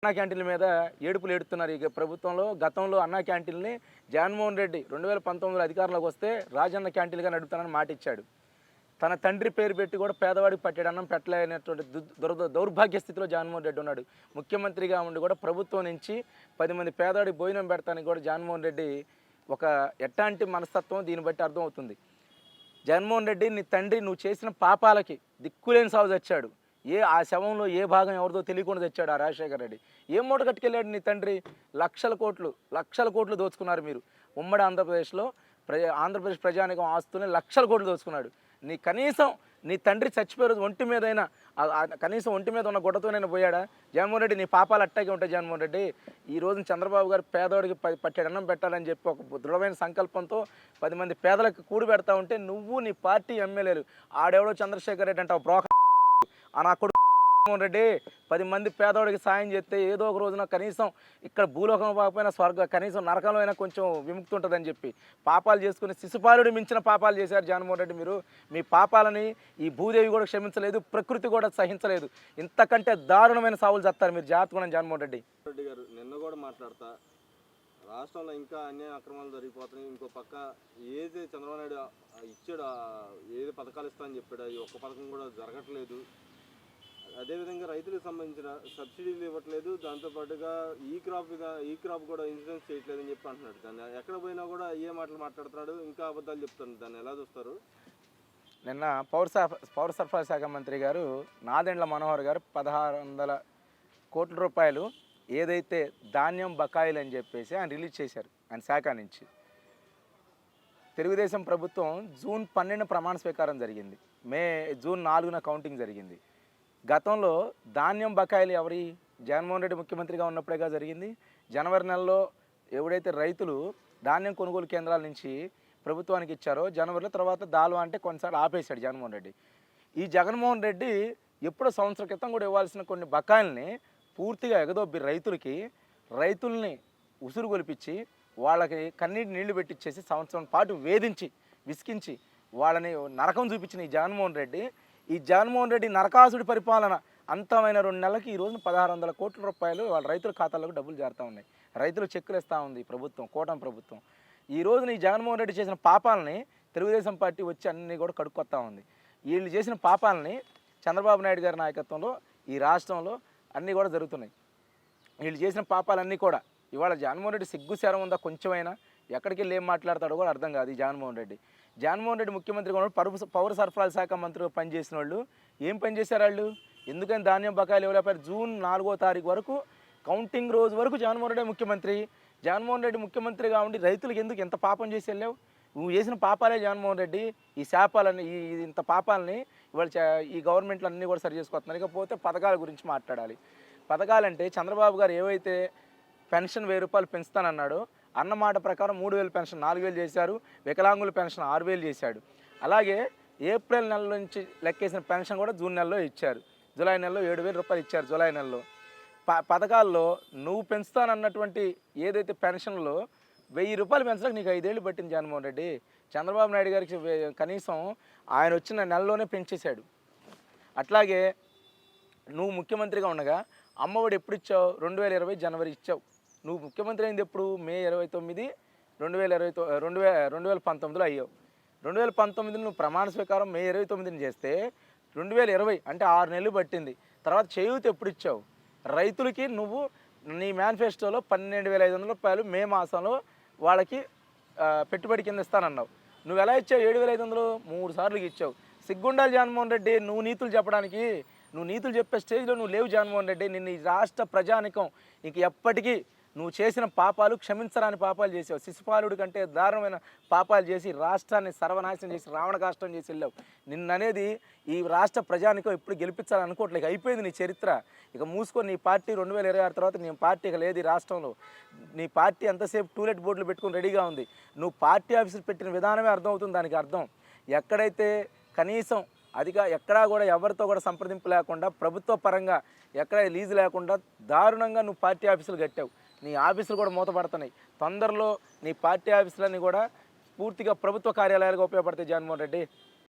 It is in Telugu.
అన్నా క్యాంటీన్ల మీద ఏడుపులు ఏడుతున్నారు. ఇక ప్రభుత్వంలో గతంలో అన్నా క్యాంటీన్‌ని జగన్మోహన్ రెడ్డి 2019లో అధికారంలోకి వస్తే రాజన్న క్యాంటీన్‌లుగా నడుపుతానని మాటిచ్చాడు. తన తండ్రి పేరు పెట్టి కూడా పేదవాడికి పట్టెడు అన్నం పెట్టలేనటువంటి దౌర్భాగ్య స్థితిలో జగన్మోహన్ రెడ్డి ఉన్నాడు. ముఖ్యమంత్రిగా ఉండి కూడా ప్రభుత్వం నుంచి 10 మంది పేదవాడికి భోజనం పెడతానికి కూడా జగన్మోహన్ రెడ్డి ఒక ఎట్టాంటి మనస్తత్వం దీన్ని బట్టి అర్థమవుతుంది. జగన్మోహన్ రెడ్డి నీ తండ్రి నువ్వు చేసిన పాపాలకి దిక్కులేని సావు చచ్చాడు. ఆ శవంలో ఏ భాగం ఎవరిదో తెలియకుండా తెచ్చాడు ఆ రాజశేఖర రెడ్డి. ఏం మూట కట్టుకెళ్ళాడు నీ తండ్రి? లక్షల కోట్లు దోచుకున్నారు మీరు. ఉమ్మడి ఆంధ్రప్రదేశ్లో ఆంధ్రప్రదేశ్ ప్రజానికం ఆస్తుల్ని లక్షల కోట్లు దోచుకున్నాడు. కనీసం నీ తండ్రి చచ్చిపోయే రోజు ఒంటి మీదైనా కనీసం ఒంటి మీద ఉన్న గుడ్డతోనైనా పోయాడా? జగన్మోహన్ రెడ్డి నీ పాపాలు అట్టాగే ఉంటాయి. జగన్మోహన్ రెడ్డి ఈ రోజున చంద్రబాబు గారు పేదవాడికి పట్టెడు అన్నం పెట్టాలని చెప్పి ఒక దృఢమైన సంకల్పంతో 10 మంది పేదలకు కూడి పెడతా ఉంటే నువ్వు నీ పార్టీ ఎమ్మెల్యేలు ఆడెవడో చంద్రశేఖర్ రెడ్డి అంటావు బ్రోకర్ నా కొడుకు జగన్మోహన్ రెడ్డి 10 మంది పేదవాడికి సాయం చేస్తే ఏదో ఒక రోజున కనీసం ఇక్కడ భూలోకం కాకపోయినా కనీసం నరకంలో అయినా కొంచెం విముక్తి ఉంటుందని చెప్పి పాపాలు చేసుకుని శిశుపాలుడు మించిన పాపాలు చేశారు జగన్మోహన్ రెడ్డి. మీరు మీ పాపాలని ఈ భూదేవి కూడా క్షమించలేదు, ప్రకృతి కూడా సహించలేదు. ఇంతకంటే దారుణమైన సావులు చేస్తారు మీరు. జాగ్రత్తగా జగన్మోహన్ రెడ్డి గారు నిన్న కూడా మాట్లాడతా రాష్ట్రంలో ఇంకా అన్యాయ అక్రమాలు జరిగిపోతున్నాయి. ఇంకో పక్క ఏది చంద్రబాబు నాయుడు ఇచ్చాడు, ఏది పథకాలు ఇస్తామని చెప్పాడు, ఈ ఒక్క పథకం కూడా జరగట్లేదు. అదేవిధంగా రైతులకు సంబంధించిన సబ్సిడీలు ఇవ్వట్లేదు. దాంతోపాటుగా ఈ క్రాప్ కూడా ఇన్సూరెన్స్ చేయట్లేదని చెప్పి అంటున్నాడు. దాన్ని ఎక్కడ పోయినా కూడా ఏ మాటలు మాట్లాడుతున్నాడు, ఇంకా అబద్ధాలు చెప్తున్నాడు. దాన్ని ఎలా చూస్తారు? నిన్న పౌర సరఫరా శాఖ మంత్రి గారు నాదెండ్ల మనోహర్ గారు 1600 కోట్ల రూపాయలు ఏదైతే ధాన్యం బకాయిలు అని చెప్పేసి ఆయన రిలీజ్ చేశారు ఆయన శాఖ నుంచి. తెలుగుదేశం ప్రభుత్వం జూన్ 12 ప్రమాణ స్వీకారం జరిగింది, జూన్ 4న కౌంటింగ్ జరిగింది. గతంలో ధాన్యం బకాయిలు ఎవరి జగన్మోహన్ రెడ్డి ముఖ్యమంత్రిగా ఉన్నప్పుడేగా జరిగింది. జనవరి నెలలో ఎవడైతే రైతులు ధాన్యం కొనుగోలు కేంద్రాల నుంచి ప్రభుత్వానికి ఇచ్చారో జనవరిలో తర్వాత దాల్వా అంటే కొన్నిసార్లు ఆపేశాడు జగన్మోహన్ రెడ్డి. ఈ జగన్మోహన్ రెడ్డి ఎప్పుడో సంవత్సరం క్రితం కూడా ఇవ్వాల్సిన కొన్ని బకాయిల్ని పూర్తిగా ఎగదొబ్బి రైతుల్ని ఉసురు గొలిపించి వాళ్ళకి కన్నీటి నీళ్లు పెట్టించేసి సంవత్సరం పాటు వేధించి విసికించి వాళ్ళని నరకం చూపించిన ఈ జగన్మోహన్ రెడ్డి నరకాసుడి పరిపాలన అంతమైన 2 నెలలకి ఈ రోజున 1600 కోట్ల రూపాయలు వాళ్ళ రైతుల ఖాతాలకు డబ్బులు చేరుతూ ఉన్నాయి. రైతులు చెక్కులు ఇస్తూ ఉంది ప్రభుత్వం, కూటమి ప్రభుత్వం. ఈ రోజున ఈ జగన్మోహన్ రెడ్డి చేసిన పాపాలని తెలుగుదేశం పార్టీ వచ్చి అన్నీ కూడా కడుక్కొస్తూ ఉంది. వీళ్ళు చేసిన పాపాలని చంద్రబాబు నాయుడు గారి నాయకత్వంలో ఈ రాష్ట్రంలో అన్నీ కూడా జరుగుతున్నాయి. వీళ్ళు చేసిన పాపాలన్నీ కూడా ఇవాళ జగన్మోహన్ రెడ్డి సిగ్గుశరం ఉందా కొంచెమైనా? ఎక్కడికి వెళ్ళి ఏం మాట్లాడతాడో కూడా అర్థం కాదు ఈ జగన్మోహన్ రెడ్డి ముఖ్యమంత్రిగా ఉన్నప్పుడు పౌర సరఫరాల శాఖ మంత్రిగా పనిచేసిన వాళ్ళు ఏం పని చేశారు వాళ్ళు? ఎందుకని ధాన్యం బకాయిలు ఇవ్వలేపారు? జూన్ 4వ తారీఖు వరకు కౌంటింగ్ రోజు వరకు జగన్మోహన్ రెడ్డి ముఖ్యమంత్రిగా ఉండి రైతులకు ఎందుకు ఎంత పాపం చేసి వెళ్ళావు? నువ్వు చేసిన పాపాలే జగన్మోహన్ రెడ్డి. ఈ శాపాలని ఇంత పాపాలని ఇవాళ ఈ గవర్నమెంట్లు అన్నీ కూడా సరి చేసుకొస్తున్నారు. ఇకపోతే పథకాల గురించి మాట్లాడాలి. పథకాలంటే చంద్రబాబు గారు ఏవైతే పెన్షన్ 1000 రూపాయలు పెంచుతానన్నాడో అన్నమాట ప్రకారం 3000 పెన్షన్ 4000 చేశారు. వికలాంగుల పెన్షన్ 6000 చేశాడు. అలాగే ఏప్రిల్ నెల నుంచి లెక్కేసిన పెన్షన్ కూడా జూన్ నెలలో ఇచ్చారు. జూలై నెలలో 7000 రూపాయలు ఇచ్చారు. జూలై నెలలో పథకాల్లో నువ్వు పెంచుతానన్నటువంటి ఏదైతే పెన్షన్లో 1000 రూపాయలు పెంచడానికి నీకు 5 ఏళ్ళు పట్టింది జగన్మోహన్ రెడ్డి. చంద్రబాబు నాయుడు గారికి కనీసం ఆయన వచ్చిన నెలలోనే పెంచేశాడు. అట్లాగే నువ్వు ముఖ్యమంత్రిగా ఉండగా అమ్మఒడి ఎప్పుడు ఇచ్చావు? 2020 జనవరి ఇచ్చావు. నువ్వు ముఖ్యమంత్రి అయింది ఎప్పుడు? మే 29, 2019లో అయ్యావు. 2019 నువ్వు ప్రమాణ స్వీకారం మే 29ని చేస్తే 2020 అంటే 6 నెలలు పట్టింది. తర్వాత చేయూత ఎప్పుడు ఇచ్చావు? రైతులకి నువ్వు నీ మేనిఫెస్టోలో 12,500 రూపాయలు మే మాసంలో వాళ్ళకి పెట్టుబడి కింద ఇస్తానన్నావు. నువ్వు ఎలా ఇచ్చావు? 7,500 3 సార్లు ఇచ్చావు. సిగ్గుండాలి జగన్మోహన్ రెడ్డి నువ్వు నీతులు చెప్పడానికి. నువ్వు నీతులు చెప్పే స్టేజ్లో నువ్వు లేవు జగన్మోహన్ రెడ్డి. నిన్ను ఈ రాష్ట్ర ప్రజానికం ఇంక ఎప్పటికీ నువ్వు చేసిన పాపాలు క్షమించరాని పాపాలు చేసావు. శిశుపాలుడి కంటే దారుణమైన పాపాలు చేసి రాష్ట్రాన్ని సర్వనాశనం చేసి రావణ కాష్టం చేసి వెళ్ళావు. నిన్ననేది ఈ రాష్ట్ర ప్రజానికం ఎప్పుడు గెలిపించాలనుకోవట్లేదు. అయిపోయింది నీ చరిత్ర. ఇక మూసుకొని నీ పార్టీ 2026 తర్వాత నీ పార్టీ ఇక లేదు ఈ రాష్ట్రంలో. నీ పార్టీ ఎంతసేపు టూలెట్ బోర్డులు పెట్టుకుని రెడీగా ఉంది. నువ్వు పార్టీ ఆఫీసులు పెట్టిన విధానమే అర్థమవుతుంది దానికి అర్థం. ఎక్కడైతే కనీసం ఎక్కడా కూడా ఎవరితో కూడా సంప్రదింపు లేకుండా ప్రభుత్వ పరంగా ఎక్కడ లీజు లేకుండా దారుణంగా నువ్వు పార్టీ ఆఫీసులు కట్టావు. నీ ఆఫీసులు కూడా మూతపడుతున్నాయి. తొందరలో నీ పార్టీ ఆఫీసులన్నీ కూడా పూర్తిగా ప్రభుత్వ కార్యాలయాలుగా ఉపయోగపడతాయి జగన్మోహన్ రెడ్డి.